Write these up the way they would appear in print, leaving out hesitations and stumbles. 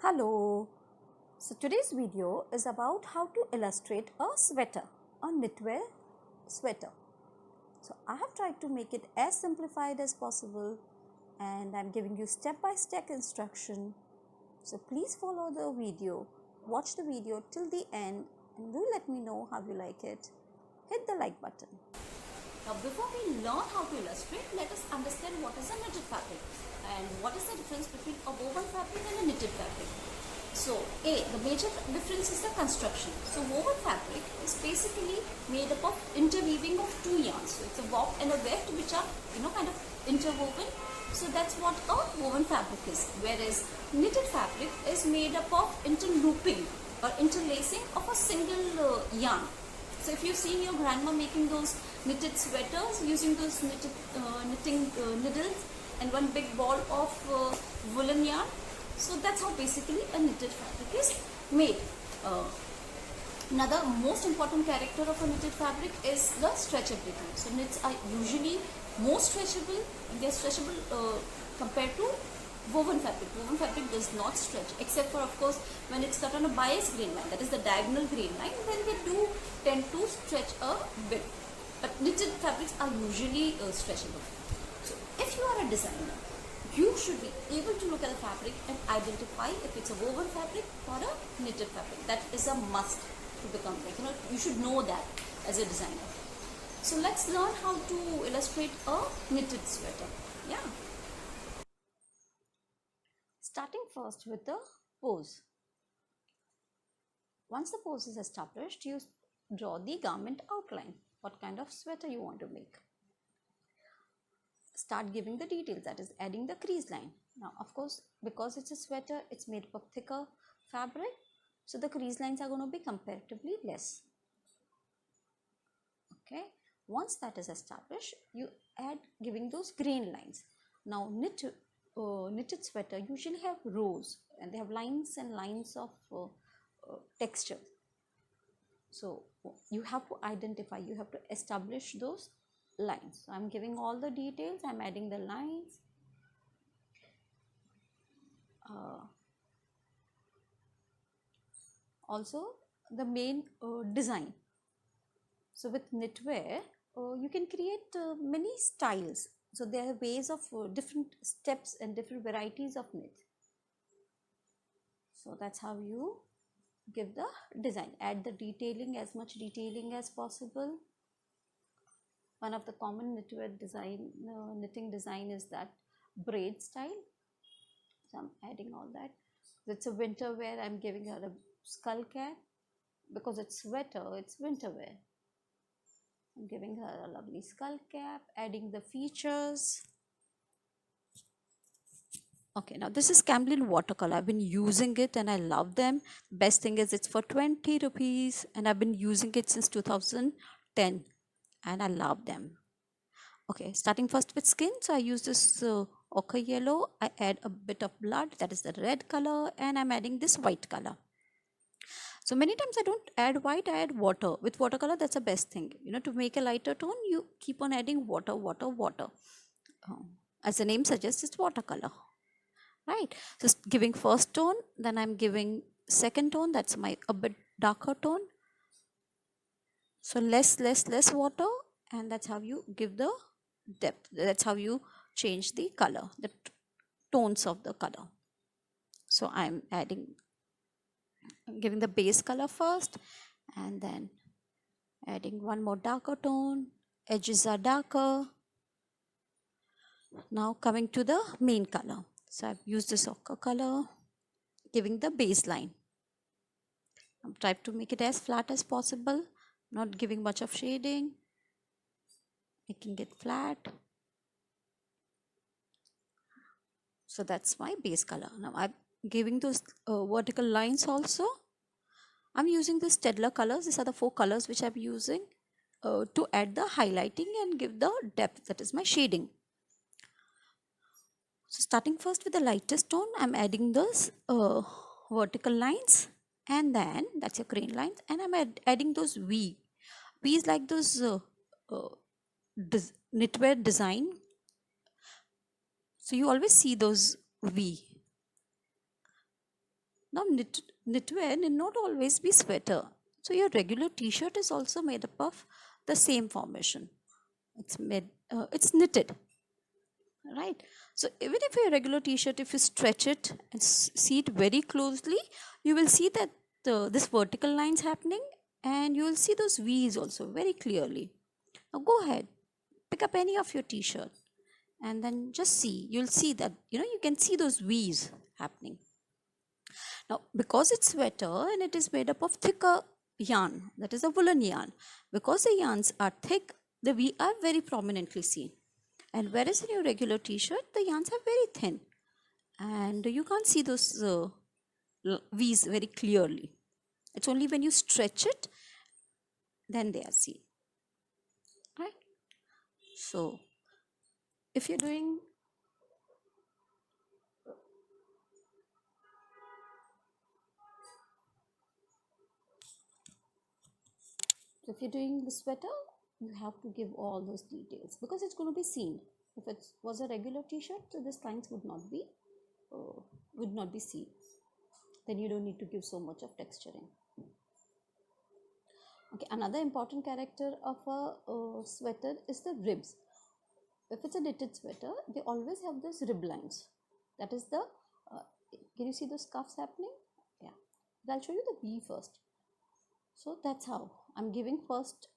Hello. So today's video is about how to illustrate a sweater, a knitwear sweater. So I have tried to make it as simplified as possible and I'm giving you step-by-step instruction. So please follow the video, watch the video till the end and do let me know how you like it. Hit the like button. Now before we learn how to illustrate, let us understand what is a knitted fabric and what is the difference between a woven fabric and a knitted fabric. So the major difference is the construction. So woven fabric is basically made up of interweaving of two yarns. So it's a warp and a weft which are kind of interwoven. So that's what a woven fabric is. Whereas knitted fabric is made up of interlooping or interlacing of a single yarn. So if you see your grandma making those knitted sweaters using those knitting needles and one big ball of woolen yarn, so that's how basically a knitted fabric is made. Another most important character of a knitted fabric is the stretchability. So knits are usually more stretchable and they are stretchable compared to woven fabric. Woven fabric does not stretch except for, of course, when it's cut on a bias grain line, that is the diagonal grain line, then they do tend to stretch a bit. But knitted fabrics are usually stretchable. So if you are a designer, you should be able to look at the fabric and identify if it's a woven fabric or a knitted fabric. That is a must to become you should know that as a designer. So let's learn how to illustrate a knitted sweater. Yeah. Starting first with the pose. Once the pose is established, you draw the garment outline. What kind of sweater you want to make. Start giving the details, that is adding the crease line. Now of course, because it's a sweater, it's made up of thicker fabric, so the crease lines are going to be comparatively less. Okay, once that is established, you add giving those grain lines. Now knitted sweater usually have rows and they have lines and lines of texture. So you have to identify, you have to establish those lines. So I'm giving all the details, I'm adding the lines. Also the main design. So with knitwear, you can create many styles. So there are ways of different steps and different varieties of knit. So that's how you give the design. Add the detailing, as much detailing as possible. One of the common knitwear design, knitting design is that braid style. So I'm adding all that. It's a winter wear, I'm giving her a skull cap. Because it's sweater, it's winter wear. I'm giving her a lovely skull cap, adding the features. Okay, now this is Camlin watercolor. I've been using it and I love them. Best thing is it's for 20 rupees and I've been using it since 2010 and I love them. Okay, starting first with skin. So I use this ochre yellow. I add a bit of blood, that is the red color, and I'm adding this white color. So many times I don't add white, I add water. With watercolor, that's the best thing. To make a lighter tone, you keep on adding water, water, water. As the name suggests, it's watercolor. Right? So giving first tone, then I'm giving second tone, that's a bit darker tone. So less water, and that's how you give the depth. That's how you change the color, the tones of the color. So I'm giving the base color first and then adding one more darker tone. Edges are darker. Now coming to the main color. So I've used this ochre color, giving the baseline. I'm trying to make it as flat as possible, not giving much of shading, making it flat. So that's my base color. Now I'm giving those vertical lines also. I'm using the Stedler colors. These are the 4 colors which I'm using to add the highlighting and give the depth, that is my shading. So starting first with the lightest tone, I'm adding those vertical lines and then that's your crane lines, and I'm adding those V. V is like those knitwear design. So you always see those V. Now knitwear need not always be sweater. So your regular t-shirt is also made up of the same formation. It's knitted, right? So even if your regular t-shirt, if you stretch it and see it very closely, you will see that this vertical lines happening, and you will see those V's also very clearly. Now go ahead, pick up any of your t-shirt and then just see, you'll see that you can see those V's happening. Now because it's sweater and it is made up of thicker yarn, that is a woolen yarn, because the yarns are thick, the V are very prominently seen. And whereas in your regular t-shirt, the yarns are very thin and you can't see those V's very clearly. It's only when you stretch it, then they are seen, right? So if you're doing the sweater, you have to give all those details because it's going to be seen. If it was a regular t-shirt, so these lines would not be seen. Then you don't need to give so much of texturing. Okay, another important character of a sweater is the ribs. If it's a knitted sweater, they always have those rib lines. That is the can you see those cuffs happening? Yeah, I'll show you the V first. So that's how I'm giving first.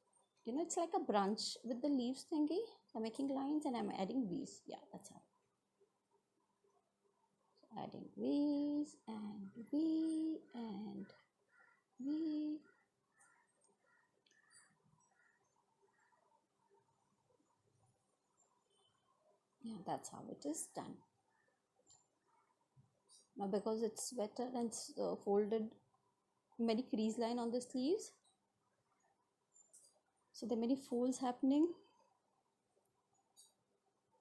It's like a branch with the leaves thingy. I'm making lines and I'm adding V's. Yeah, that's how. So adding V's and V and V. Yeah, that's how it is done. Now because it's sweater and it's folded many crease line on the sleeves, so there are many folds happening.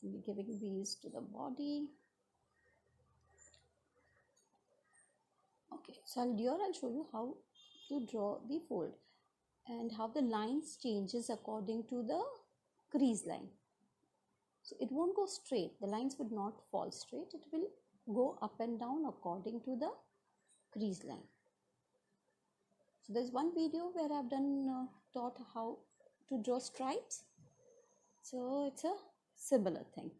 We're giving these to the body. Okay, so I'll show you how to draw the fold and how the lines changes according to the crease line. So it won't go straight, the lines would not fall straight, it will go up and down according to the crease line. So there's one video where I've taught how to draw stripes. So it's a similar thing.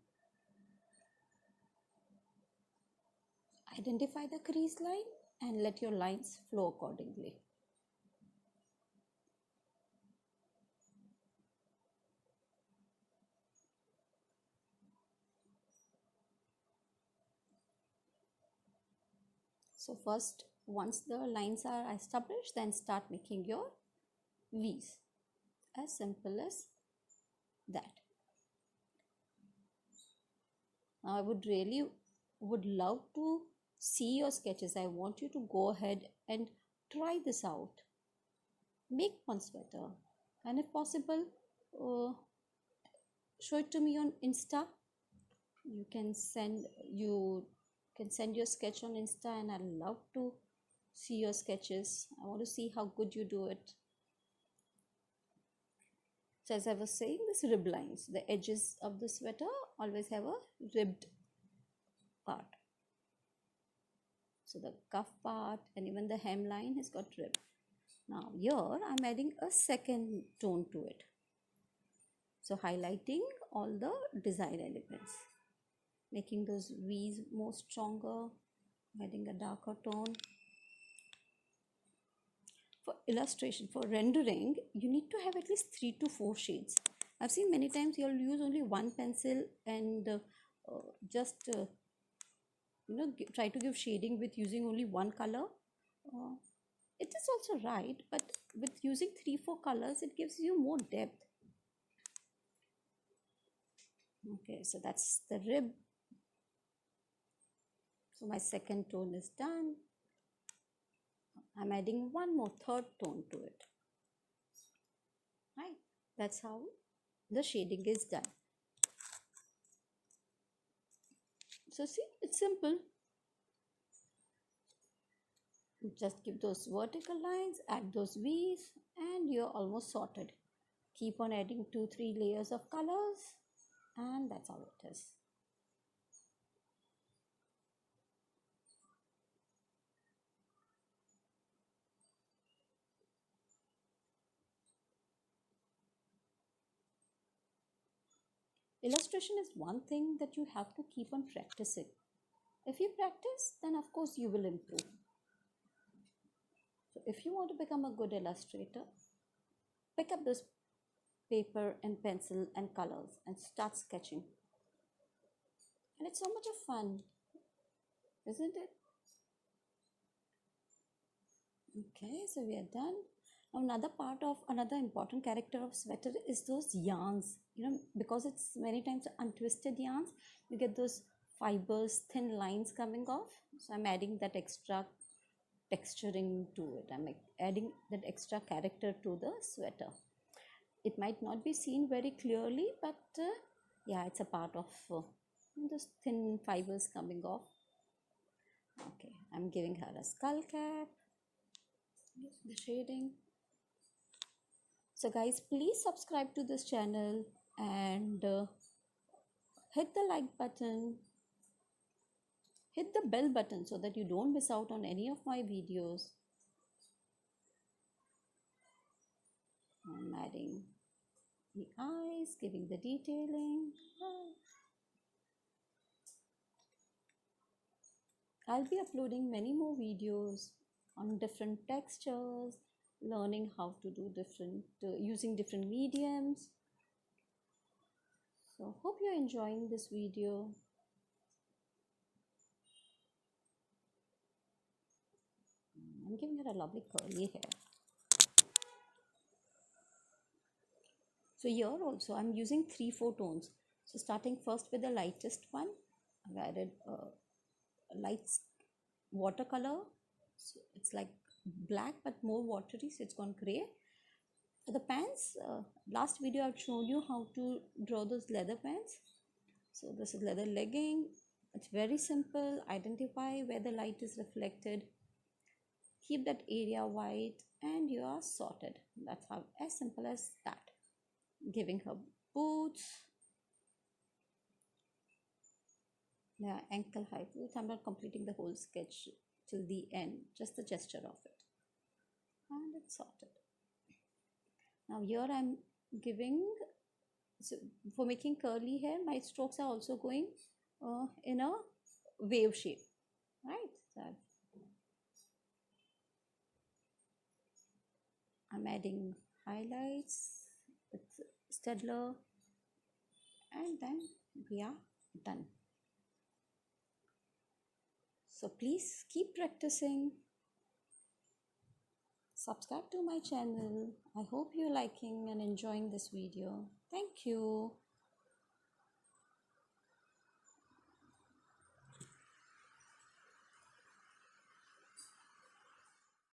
Identify the crease line and let your lines flow accordingly. So first, once the lines are established, then start making your V's. As simple as that. Now I would love to see your sketches. I want you to go ahead and try this out. Make one sweater, and if possible, show it to me on Insta. You can send your sketch on Insta, and I'd love to see your sketches. I want to see how good you do it. So as I was saying, this rib lines, the edges of the sweater always have a ribbed part. So the cuff part and even the hemline has got rib. Now here I'm adding a second tone to it. So highlighting all the design elements, making those V's more stronger, adding a darker tone. For illustration, for rendering, you need to have at least 3 to 4 shades. I've seen many times you'll use only one pencil and just try to give shading with using only one color. It is also right, but with using 3-4 colors, it gives you more depth. Okay, so that's the rib. So my second tone is done. I'm adding one more third tone to it. Right, that's how the shading is done. So see, it's simple. Just give those vertical lines, add those V's, and you're almost sorted. Keep on adding 2-3 layers of colors, and that's how it is. Illustration is one thing that you have to keep on practicing. If you practice, then of course you will improve. So if you want to become a good illustrator, pick up this paper and pencil and colors and start sketching. And it's so much of fun, isn't it? Okay, so we are done. Now another important character of sweater is those yarns. Because it's many times untwisted yarns, you get those fibers, thin lines coming off. So I'm adding that extra texturing to it. I'm adding that extra character to the sweater. It might not be seen very clearly, but yeah, it's a part of those thin fibers coming off. Okay, I'm giving her a skull cap. The shading. So guys, please subscribe to this channel and hit the like button, hit the bell button so that you don't miss out on any of my videos. I'm adding the eyes, giving the detailing. I'll be uploading many more videos on different textures, learning how to do using different mediums. So hope you're enjoying this video. I'm giving her a lovely curly hair. So here also I'm using 3-4 tones. So starting first with the lightest one, I've added light watercolor. So it's like black but more watery, so it's gone gray. For the pants, last video I've shown you how to draw those leather pants. So this is leather legging. It's very simple. Identify where the light is reflected. Keep that area white and you are sorted. That's how, as simple as that. Giving her boots. Yeah, ankle high boots. I'm not completing the whole sketch till the end, just the gesture of it. And it's sorted. Now here I'm giving, so for making curly hair, my strokes are also going in a wave shape, right? So I'm adding highlights with Stedler and then we are done. So please keep practicing. Subscribe to my channel. I hope you're liking and enjoying this video. Thank you.